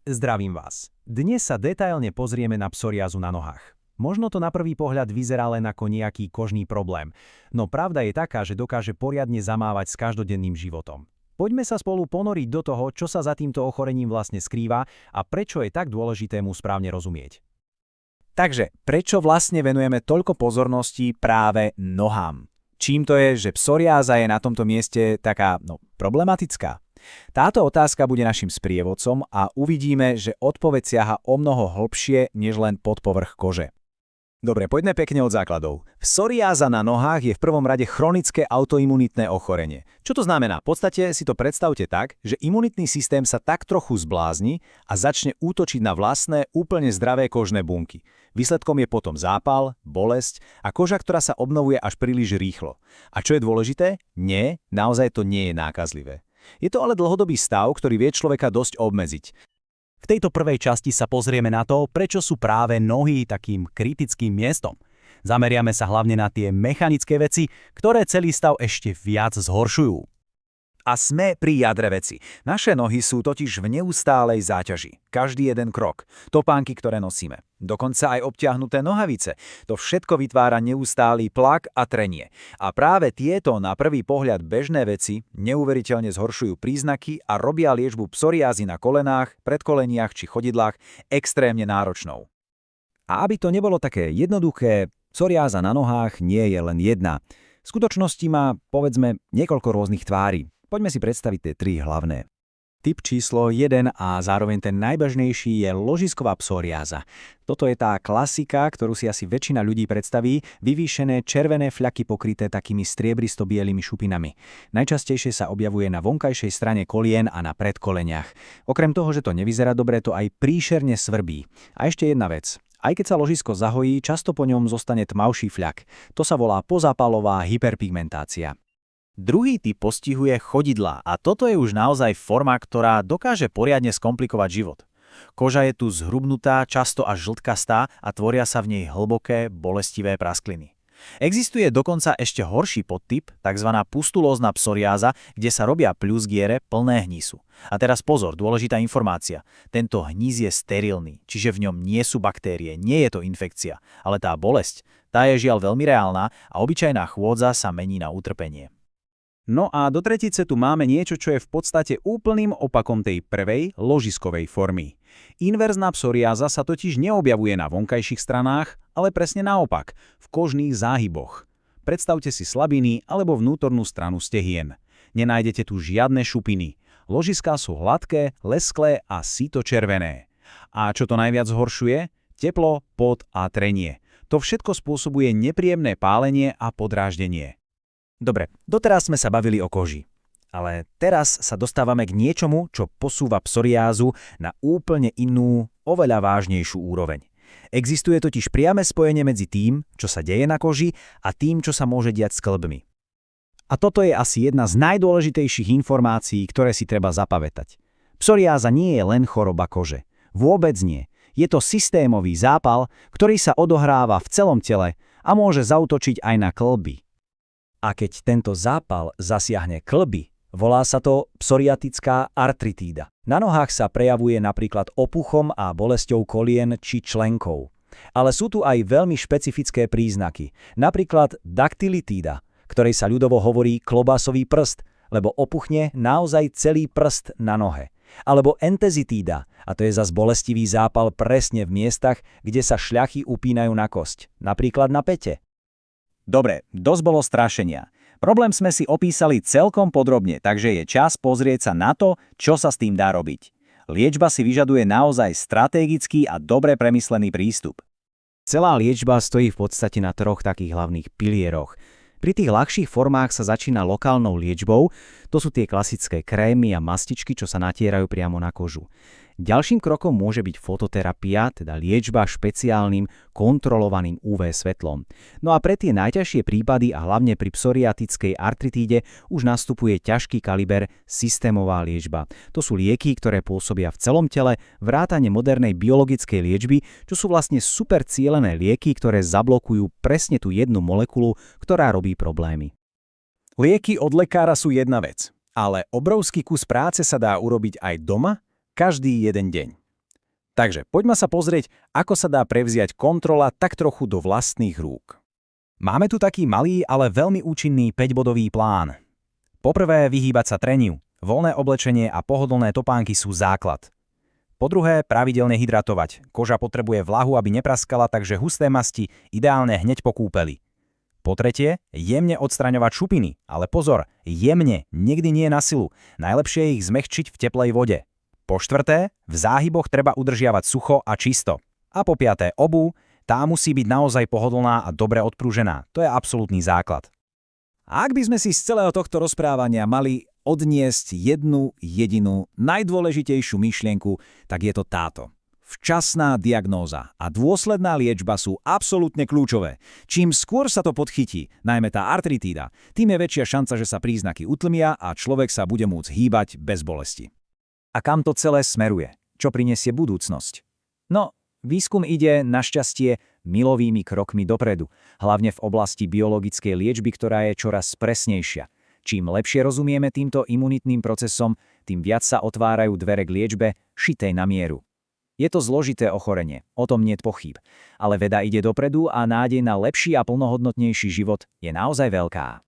Zdravím vás. Dnes sa detailne pozrieme na psoriázu na nohách. Možno to na prvý pohľad vyzerá len ako nejaký kožný problém, no pravda je taká, že dokáže poriadne zamávať s každodenným životom. Poďme sa spolu ponoriť do toho, čo sa za týmto ochorením vlastne skrýva a prečo je tak dôležité mu správne rozumieť. Takže, prečo vlastne venujeme toľko pozornosti práve nohám? Čím to je, že psoriáza je na tomto mieste taká, problematická? Táto otázka bude našim sprievodcom a uvidíme, že odpoveď siaha omnoho hlbšie než len pod povrch kože. Dobre, poďme pekne od základov. Psoriáza na nohách je v prvom rade chronické autoimunitné ochorenie. Čo to znamená? V podstate si to predstavte tak, že imunitný systém sa tak trochu zblázni a začne útočiť na vlastné, úplne zdravé kožné bunky. Výsledkom je potom zápal, bolesť a koža, ktorá sa obnovuje až príliš rýchlo. A čo je dôležité? Nie, naozaj to nie je nákazlivé. Je to ale dlhodobý stav, ktorý vie človeka dosť obmedziť. V tejto prvej časti sa pozrieme na to, prečo sú práve nohy takým kritickým miestom. Zameriame sa hlavne na tie mechanické veci, ktoré celý stav ešte viac zhoršujú. A sme pri jadre veci. Naše nohy sú totiž v neustálej záťaži. Každý jeden krok. Topánky, ktoré nosíme. Dokonca aj obtiahnuté nohavice. To všetko vytvára neustály tlak a trenie. A práve tieto na prvý pohľad bežné veci neuveriteľne zhoršujú príznaky a robia liečbu psoriázy na kolenách, predkoleniach či chodidlách extrémne náročnou. A aby to nebolo také jednoduché, psoriáza na nohách nie je len jedna. V skutočnosti má, povedzme, niekoľko rôznych tvári. Poďme si predstaviť tie tri hlavné. Typ číslo 1 a zároveň ten najbežnejší je ložisková psoriáza. Toto je tá klasika, ktorú si asi väčšina ľudí predstaví, vyvýšené červené fľaky pokryté takými striebristo-bielými šupinami. Najčastejšie sa objavuje na vonkajšej strane kolien a na predkoleniach. Okrem toho, že to nevyzerá dobre, to aj príšerne svrbí. A ešte jedna vec. Aj keď sa ložisko zahojí, často po ňom zostane tmavší fľak. To sa volá pozápalová hyperpigmentácia. Druhý typ postihuje chodidlá a toto je už naozaj forma, ktorá dokáže poriadne skomplikovať život. Koža je tu zhrubnutá, často až žltkastá a tvoria sa v nej hlboké, bolestivé praskliny. Existuje dokonca ešte horší podtyp, tzv. Pustulózna psoriáza, kde sa robia pľuzgiere plné hnízu. A teraz pozor, dôležitá informácia. Tento hníz je sterilný, čiže v ňom nie sú baktérie, nie je to infekcia, ale tá bolesť, tá je žiaľ veľmi reálna a obyčajná chôdza sa mení na utrpenie. No a do tretice tu máme niečo, čo je v podstate úplným opakom tej prvej, ložiskovej formy. Inverzná psoriáza sa totiž neobjavuje na vonkajších stranách, ale presne naopak, v kožných záhyboch. Predstavte si slabiny alebo vnútornú stranu stehien. Nenájdete tu žiadne šupiny. Ložiská sú hladké, lesklé a syto-červené. A čo to najviac zhoršuje? Teplo, pot a trenie. To všetko spôsobuje nepríjemné pálenie a podráždenie. Dobre, doteraz sme sa bavili o koži. Ale teraz sa dostávame k niečomu, čo posúva psoriázu na úplne inú, oveľa vážnejšiu úroveň. Existuje totiž priame spojenie medzi tým, čo sa deje na koži a tým, čo sa môže diať s kĺbmi. A toto je asi jedna z najdôležitejších informácií, ktoré si treba zapamätať. Psoriáza nie je len choroba kože. Vôbec nie. Je to systémový zápal, ktorý sa odohráva v celom tele a môže zaútočiť aj na kĺby. A keď tento zápal zasiahne kĺby, volá sa to psoriatická artritída. Na nohách sa prejavuje napríklad opuchom a bolesťou kolien či členkov. Ale sú tu aj veľmi špecifické príznaky, napríklad daktilitída, ktorej sa ľudovo hovorí klobásový prst, lebo opuchne naozaj celý prst na nohe. Alebo entezitída, a to je zas bolestivý zápal presne v miestach, kde sa šľachy upínajú na kosť, napríklad na päte. Dobre, dosť bolo strašenia. Problém sme si opísali celkom podrobne, takže je čas pozrieť sa na to, čo sa s tým dá robiť. Liečba si vyžaduje naozaj stratégický a dobre premyslený prístup. Celá liečba stojí v podstate na troch takých hlavných pilieroch. Pri tých ľahších formách sa začína lokálnou liečbou, to sú tie klasické krémy a mastičky, čo sa natierajú priamo na kožu. Ďalším krokom môže byť fototerapia, teda liečba špeciálnym kontrolovaným UV svetlom. No a pre tie najťažšie prípady a hlavne pri psoriatickej artritíde už nastupuje ťažký kaliber systémová liečba. To sú lieky, ktoré pôsobia v celom tele, vrátane modernej biologickej liečby, čo sú vlastne super cielené lieky, ktoré zablokujú presne tú jednu molekulu, ktorá robí problémy. Lieky od lekára sú jedna vec, ale obrovský kus práce sa dá urobiť aj doma, každý jeden deň. Takže poďme sa pozrieť, ako sa dá prevziať kontrola tak trochu do vlastných rúk. Máme tu taký malý, ale veľmi účinný 5-bodový plán. Poprvé, vyhýbať sa treniu. Voľné oblečenie a pohodlné topánky sú základ. Po druhé, pravidelne hydratovať. Koža potrebuje vlahu, aby nepraskala, takže husté masti ideálne hneď po kúpeli. Po tretie, jemne odstraňovať šupiny, ale pozor, jemne, nikdy nie na silu. Najlepšie je ich zmäkčiť v teplej vode. Po štvrté, v záhyboch treba udržiavať sucho a čisto. A po piaté, obuv, tá musí byť naozaj pohodlná a dobre odprúžená. To je absolútny základ. A ak by sme si z celého tohto rozprávania mali odniesť jednu jedinú najdôležitejšiu myšlienku, tak je to táto. Včasná diagnóza a dôsledná liečba sú absolútne kľúčové. Čím skôr sa to podchytí, najmä tá artritída, tým je väčšia šanca, že sa príznaky utlmia a človek sa bude môcť hýbať bez bolesti. A kam to celé smeruje? Čo prinesie budúcnosť? No, výskum ide našťastie milovými krokmi dopredu, hlavne v oblasti biologickej liečby, ktorá je čoraz presnejšia. Čím lepšie rozumieme týmto imunitným procesom, tým viac sa otvárajú dvere k liečbe šitej na mieru. Je to zložité ochorenie, o tom niet pochýb, ale veda ide dopredu a nádej na lepší a plnohodnotnejší život je naozaj veľká.